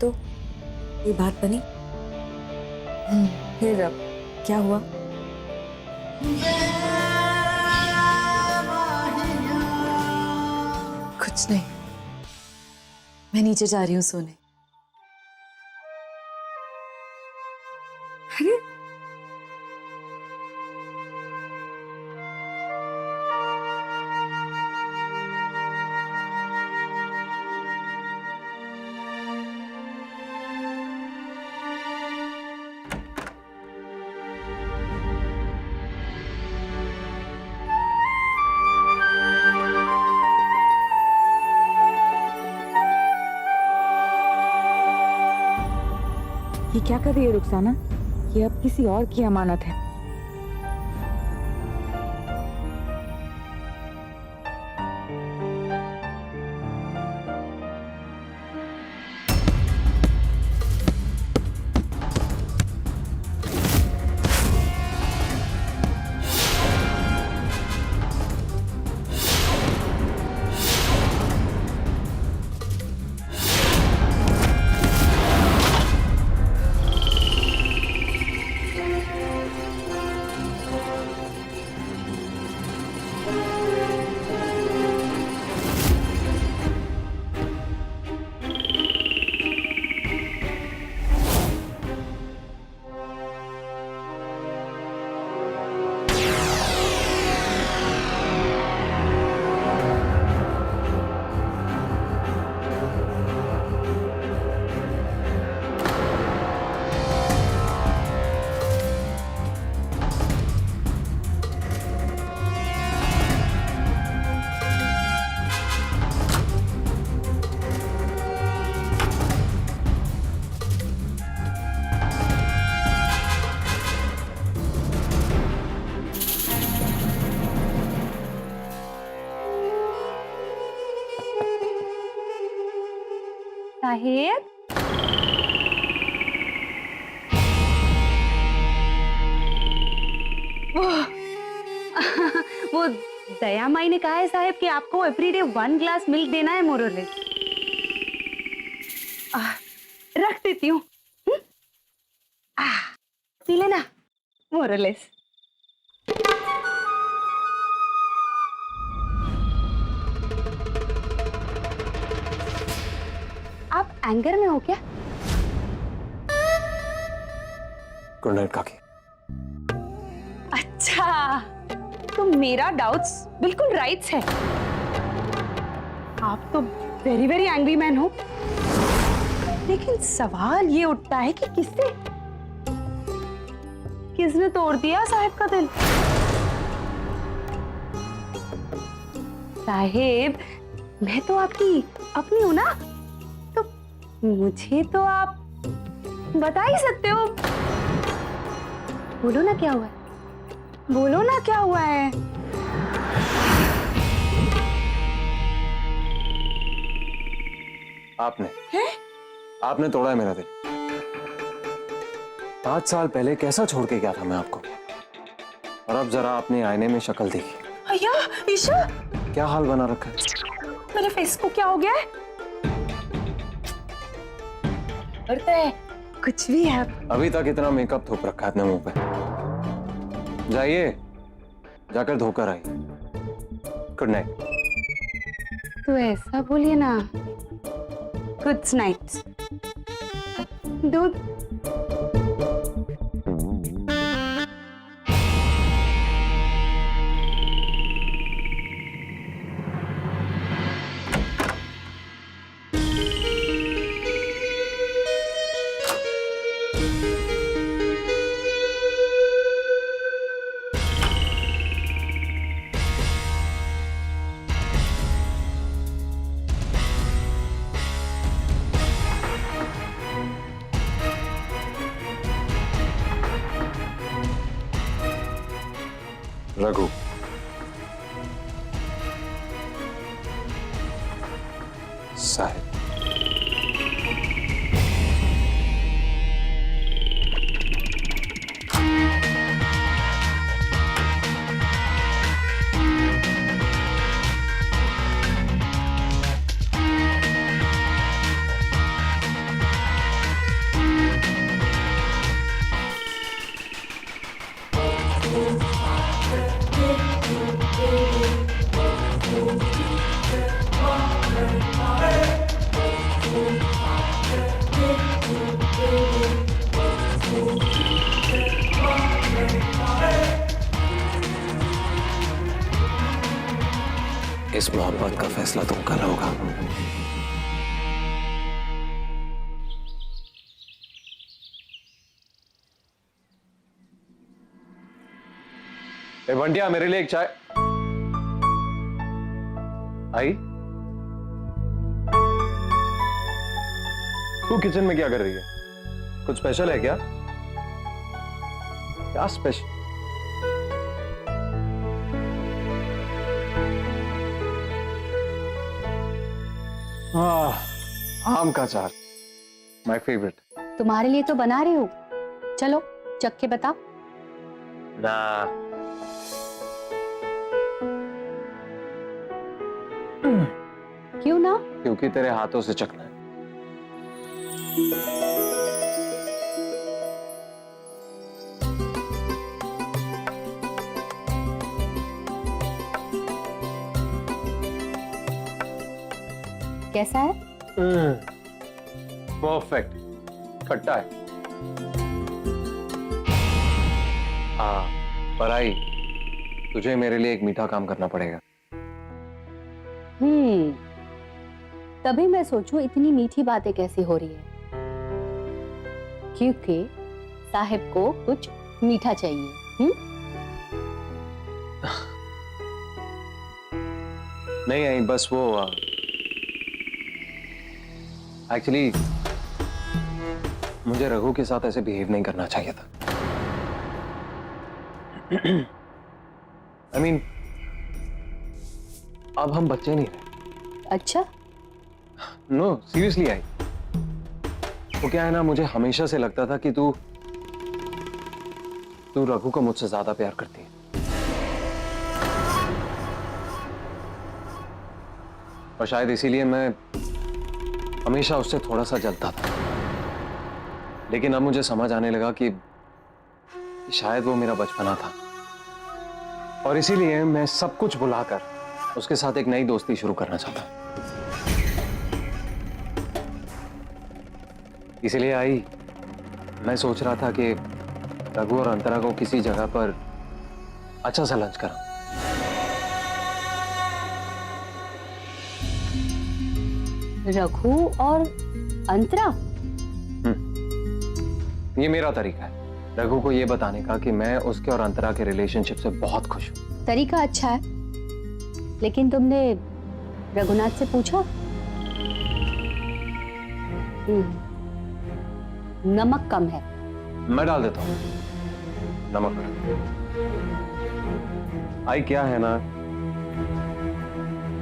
तो ये बात बनी? फिर अब क्या हुआ? कुछ नहीं, मैं नीचे जा रही हूँ सोने। अरे ये क्या कर रही है रुखसाना? ये अब किसी और की अमानत है। साहेब, वो दया माई ने कहा है साहब कि आपको एवरीडे 1 ग्लास मिल्क देना है मोरलेस। रख देती हूँ। पी लेना मोरलेस। आप एंगर में हो क्या? गुड नाइट काकी। अच्छा, तो मेरा डाउट्स बिल्कुल राइट्स है। आप तो वेरी वेरी एंग्री मैन हो। लेकिन सवाल ये उठता है कि किसने तोड़ दिया साहिब का दिल? साहिब, मैं तो आपकी अपनी हूं ना, तो मुझे तो आप बता ही सकते हो। बोलो ना क्या हुआ है, बोलो ना क्या हुआ है। आपने तोड़ा है मेरा दिल। 5 साल पहले कैसा छोड़ के गया था मैं आपको, और अब जरा अपने आईने में शक्ल देखी। भैया, ईशा, क्या हाल बना रखा है? मेरे फेस को क्या हो गया है? बढ़ता है कुछ भी है। अभी तक इतना मेकअप थोप रखा है अपने मुंह पे। जाइए, जाकर धोकर आइए। Good night. तो ऐसा बोलिए ना, गुड नाइट। दूध। रघु, साहिब, इस मोहब्बत का फैसला तुम कर होगा। ए बंटिया, मेरे लिए एक चाय। आई, तू किचन में क्या कर रही है? कुछ स्पेशल है क्या? क्या स्पेशल? आम का अचार, माय फेवरेट। तुम्हारे लिए तो बना रही हूँ, चलो चख के बताओ। ना, क्यों ना? क्योंकि तेरे हाथों से चखना है। कैसा है? परफेक्ट, खट्टा है। हाँ, पर आई, तुझे मेरे लिए एक मीठा काम करना पड़ेगा। तभी मैं सोचूं इतनी मीठी बातें कैसी हो रही है, क्योंकि साहिब को कुछ मीठा चाहिए। नहीं आई, बस वो एक्चुअली मुझे रघु के साथ ऐसे बिहेव नहीं करना चाहिए था। I mean, अब हम बच्चे नहीं रहे। अच्छा, नो सीरियसली आई, वो क्या है ना, मुझे हमेशा से लगता था कि तू रघु को मुझसे ज्यादा प्यार करती है, और शायद इसीलिए मैं हमेशा उससे थोड़ा सा जलता था। लेकिन अब मुझे समझ आने लगा कि शायद वो मेरा बचपना था, और इसीलिए मैं सब कुछ भुलाकर उसके साथ एक नई दोस्ती शुरू करना चाहता हूं। इसीलिए आई, मैं सोच रहा था कि रघु और अंतरा को किसी जगह पर अच्छा सा लंच करा। रघु और अंतरा? ये मेरा तरीका है रघु को ये बताने का कि मैं उसके और अंतरा के रिलेशनशिप से बहुत खुश हूं। तरीका अच्छा है, लेकिन तुमने रघुनाथ से पूछा? नमक कम है। मैं डाल देता हूं नमक। आई, क्या है ना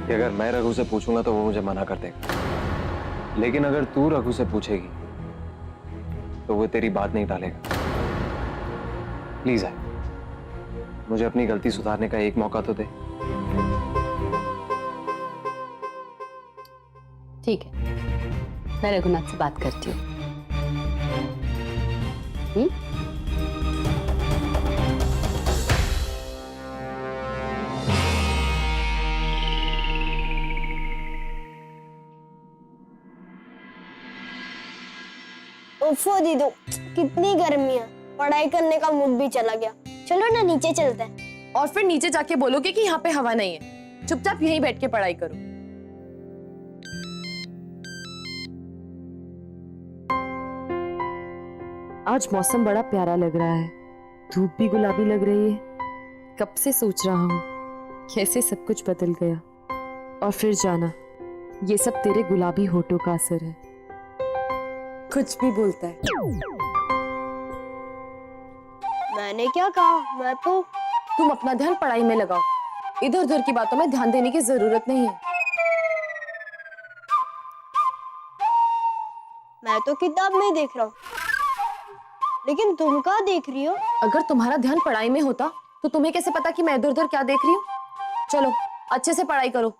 कि अगर मैं रघु से पूछूंगा तो वो मुझे मना कर देगा, लेकिन अगर तू रघु से पूछेगी तो वो तेरी बात नहीं टालेगा। प्लीज आई, मुझे अपनी गलती सुधारने का एक मौका तो दे। ठीक है, मैं रघुनाथ से बात करती हूँ। उफ़ो दीदू, कितनी गर्मी है, पढ़ाई करने का मूड भी चला गया। चलो ना नीचे चलते हैं। और फिर नीचे जाके बोलोगे कि यहाँ पे हवा नहीं है, चुपचाप यहीं बैठ के पढ़ाई करो। आज मौसम बड़ा प्यारा लग रहा है, धूप भी गुलाबी लग रही है। कब से सोच रहा हूँ कैसे सब कुछ बदल गया, और फिर जाना, ये सब तेरे गुलाबी होठों का असर है। कुछ भी बोलता है। मैंने क्या कहा? मैं तो तुम अपना ध्यान पढ़ाई में लगाओ, इधर उधर की बातों में ध्यान देने की जरूरत नहीं है। मैं तो किताब में ही देख रहा हूँ, लेकिन तुम कहाँ देख रही हो? अगर तुम्हारा ध्यान पढ़ाई में होता तो तुम्हें कैसे पता कि मैं इधर उधर क्या देख रही हूँ? चलो अच्छे से पढ़ाई करो।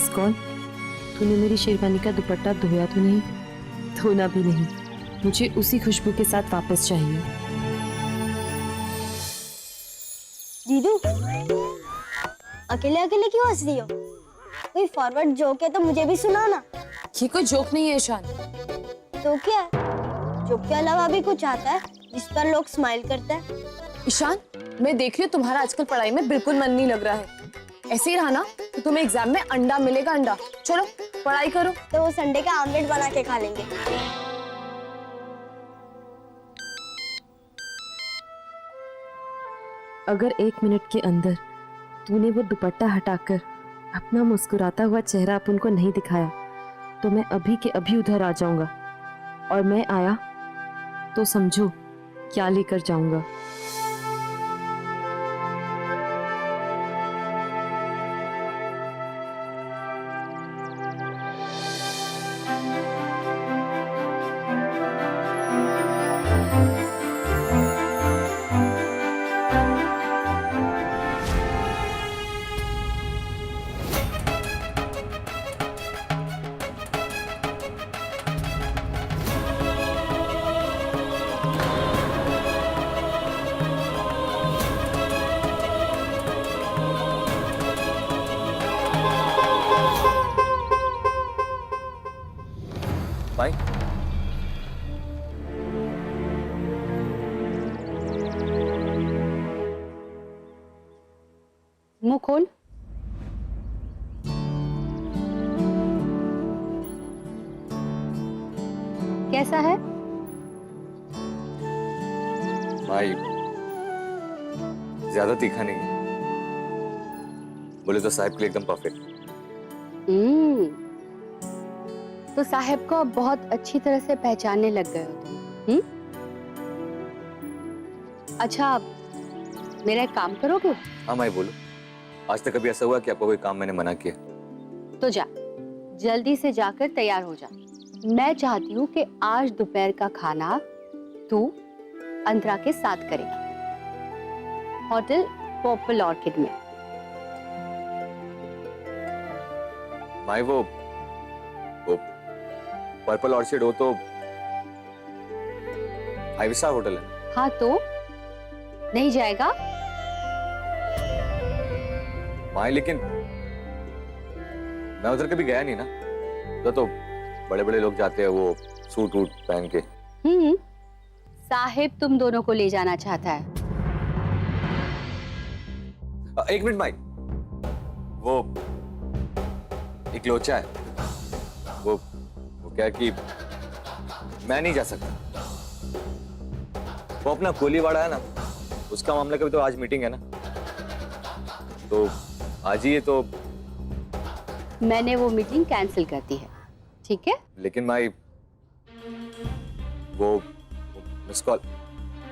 Miss call. तूने मेरी शेरवानी का दुपट्टा धोया तो नहीं? धोना भी नहीं, मुझे उसी खुशबू के साथ वापस चाहिए। दीदू, अकेले अकेले क्यों हंस रही हो? कोई फॉरवर्ड जोक है तो मुझे भी सुनाओ ना। ये कोई जोक नहीं है ईशान। तो क्या है? जोक के अलावा भी कुछ आता है जिस पर लोग स्माइल करते हैं? ईशान, मैं देख रही हूँ तुम्हारा आजकल पढ़ाई में बिल्कुल मन नहीं लग रहा है। ऐसे ही रहा ना तो तुम्हें एग्जाम में अंडा मिलेगा, अंडा। चलो पढ़ाई करो। तो वो संडे का आमलेट बना के खा लेंगे। अगर 1 मिनट के अंदर तूने वो दुपट्टा हटाकर अपना मुस्कुराता हुआ चेहरा अपन को नहीं दिखाया तो मैं अभी के अभी उधर आ जाऊंगा, और मैं आया तो समझो क्या लेकर जाऊंगा। भाई मुंह खोल। कैसा है? भाई ज्यादा तीखा नहीं है, बोले तो साहब के लिए एकदम परफेक्ट। तो साहब को अब बहुत अच्छी तरह से पहचानने लग गए हो तुम। अच्छा, मेरा एक काम करोगे? हाँ माई बोलो। आज तक कभी ऐसा हुआ कि आपको कोई काम मैंने मना किया? तो जा, जल्दी से जाकर तैयार हो जा। मैं चाहती हूँ कि आज दोपहर का खाना तू अंतरा के साथ करेगी, होटल पर्पल ऑर्किड में। माई वो पर्पल ऑर्चिड हो तो 5 स्टार होटल है। हाँ तो नहीं जाएगा? माई लेकिन मैं उधर कभी गया नहीं ना, तो बड़े बड़े लोग जाते हैं वो सूट वूट पहन के। साहिब तुम दोनों को ले जाना चाहता है। 1 मिनट माई, वो एक लोचा है, वो क्या कि मैं नहीं जा सकता। वो अपना कोलीवाड़ा है ना, उसका मामला का भी तो आज मीटिंग है ना, तो आज ही है। तो मैंने वो मीटिंग कैंसिल कर दी है, ठीक है? लेकिन माई वो मिस कॉल,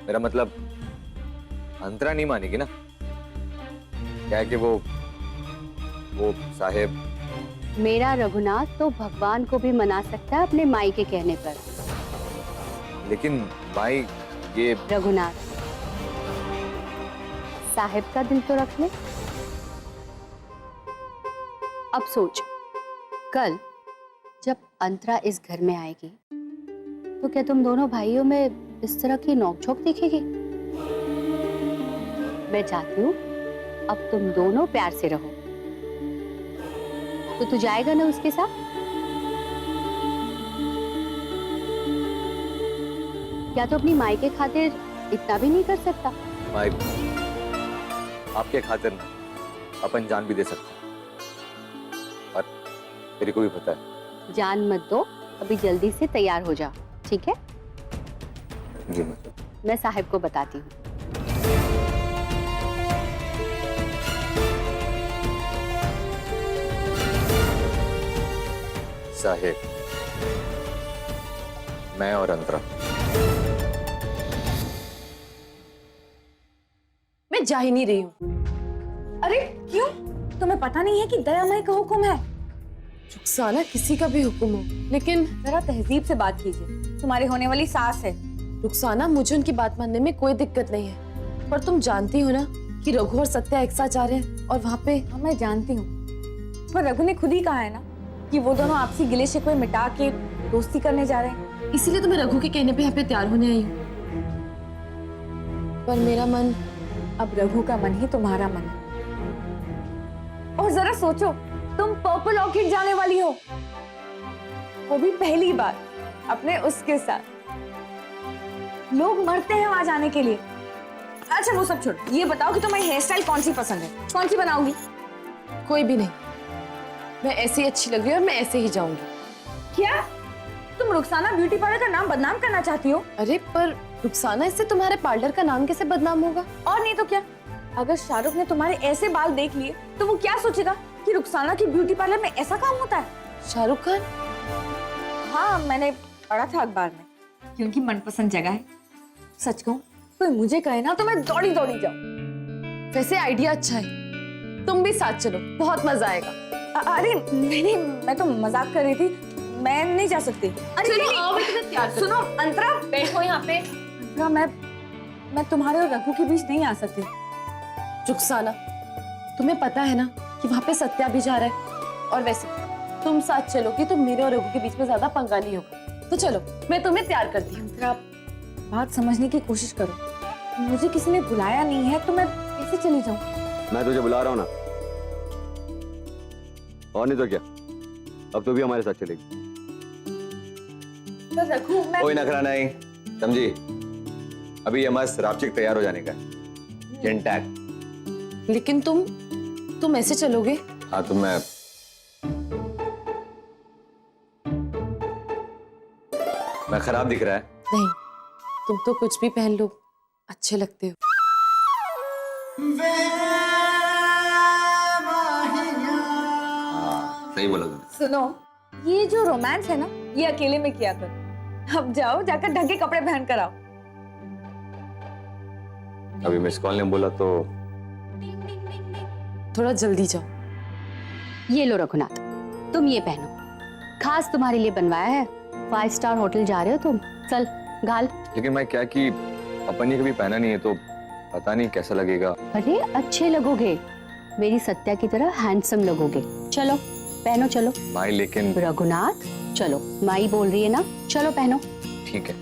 मेरा मतलब अंतरा नहीं मानेगी ना। क्या है कि वो साहेब। मेरा रघुनाथ तो भगवान को भी मना सकता है अपने माई के कहने पर। लेकिन माई ये रघुनाथ, साहिब का दिल तो रख ले। अब सोच, कल जब अंतरा इस घर में आएगी तो क्या तुम दोनों भाइयों में इस तरह की नोकझोंक दिखेगी? मैं चाहती हूँ अब तुम दोनों प्यार से रहो। तो तू जाएगा ना उसके साथ? क्या तो अपनी माई के खातिर इतना भी नहीं कर सकता? माई आपके खातिर ना अपन जान भी दे सकते हैं, और तेरे को भी पता है। जान मत दो, अभी जल्दी से तैयार हो जा, ठीक है? जी मैं साहिब को बताती हूँ। साहेब, मैं और अंतरा। मैं जा ही नहीं रही हूँ। अरे क्यों? तुम्हें पता नहीं है कि दयामय का हुक्म है? रुखसाना, किसी का भी हुक्म हो, लेकिन जरा तहजीब से बात कीजिए, तुम्हारी होने वाली सास है। रुखसाना, मुझे उनकी बात मानने में कोई दिक्कत नहीं है, पर तुम जानती हो ना कि रघु और सत्या एक साथ जा रहे हैं, और वहाँ पे। हाँ मैं जानती हूँ, पर रघु ने खुद ही कहा है ना कि वो दोनों आपसी गिले शिकवे मिटा के दोस्ती करने जा रहे हैं। इसीलिए तो मैं रघु के कहने पे यहाँ पे तैयार होने आई हूँ। पर मेरा मन, अब रघु का मन ही तुम्हारा मन है। और जरा सोचो, तुम पर्पल ऑर्किड जाने वाली हो, वो भी पहली बार अपने उसके साथ। लोग मरते हैं वहां जाने के लिए। अच्छा वो सब छोड़ो, ये बताओ कि तुम्हें हेयर स्टाइल कौन सी पसंद है, कौन सी बनाओगी? कोई भी नहीं, मैं ऐसे ही अच्छी लग रही हूँ और मैं ऐसे ही जाऊंगी। क्या तुम रुखसाना ब्यूटी पार्लर का नाम बदनाम करना चाहती हो? अरे पर रुखसाना, इससे तुम्हारे पार्लर का नाम कैसे बदनाम होगा? और नहीं तो क्या, अगर शाहरुख ने तुम्हारे ऐसे बाल देख लिए तो वो क्या सोचेगा कि रुखसाना की ब्यूटी पार्लर में ऐसा काम होता है? शाहरुख खान? हाँ, मैंने पढ़ा था अखबार में कि उनकी मनपसंद जगह है। सच कहूं, कोई मुझे कहे ना तो मैं दौड़ी दौड़ी जाऊं। वैसे आइडिया अच्छा है, तुम भी साथ चलो, बहुत मजा आएगा। अरे नहीं, मैं तो मजाक कर रही थी, मैं नहीं जा सकती। अरे चलो, नहीं, आओ, मैं तुम्हें तैयार करती सुनो अंतरा, बैठो यहाँ पे। अंतरा, मैं तुम्हारे और रघु के बीच नहीं आ सकती। रुखसाना, तुम्हें पता है ना कि वहाँ पे सत्या भी जा रहा है, और वैसे तुम साथ चलोगी तो मेरे और रघु के बीच में ज्यादा पंगा नहीं होगा। तो चलो, मैं तुम्हें तैयार करती हूँ। अंतरा, बात समझने की कोशिश करो, मुझे किसी ने बुलाया नहीं है तो मैं कैसे चली जाऊं? मैं तुझे बुला रहा हूँ ना, और नहीं तो क्या, अब तो भी हमारे साथ चलेगी। तो रघु, मैं कोई नखरा नहीं, समझी? अभी ये मस्त रापचिक तैयार हो जाने का है। इंटैक्ट। लेकिन तुम ऐसे चलोगे? हाँ तो मैं खराब दिख रहा है? नहीं, तुम तो कुछ भी पहन लो, अच्छे लगते हो। हाँ, सही बोला तुमने। सुनो, ये जो रोमांस है ना, ये अकेले में किया करो। अब जाओ, जाकर ढंग के कपड़े पहन कर आओ। अभी मिस कॉल ने बोला तो थोड़ा जल्दी जाओ। ये लो रघुनाथ, तुम ये पहनो, खास तुम्हारे लिए बनवाया है। 5 स्टार होटल जा रहे हो तुम, चल घाल। लेकिन मैं क्या कि अपन ये कभी पहना नहीं है तो पता नहीं कैसा लगेगा। अरे अच्छे लगोगे, मेरी सत्या की तरह हैंडसम लगोगे। चलो पहनो, चलो। माई लेकिन रघुनाथ चलो, माई बोल रही है ना, चलो पहनो। ठीक है,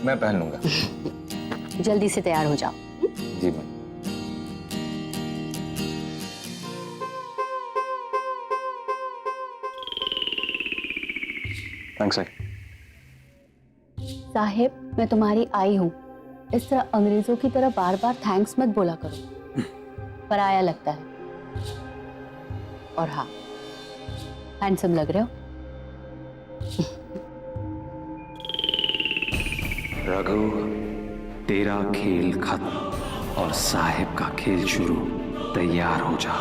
मैं पहन लूंगा। जल्दी से तैयार हो जाओ। जी मैम। थैंक्स। साहेब, मैं तुम्हारी आई हूँ, इस तरह अंग्रेजों की तरह बार बार थैंक्स मत बोला करो, पराया लगता है। और हाँ, हैंडसम लग रहे हो। रघु, तेरा खेल खत्म और साहिब का खेल शुरू। तैयार हो जा।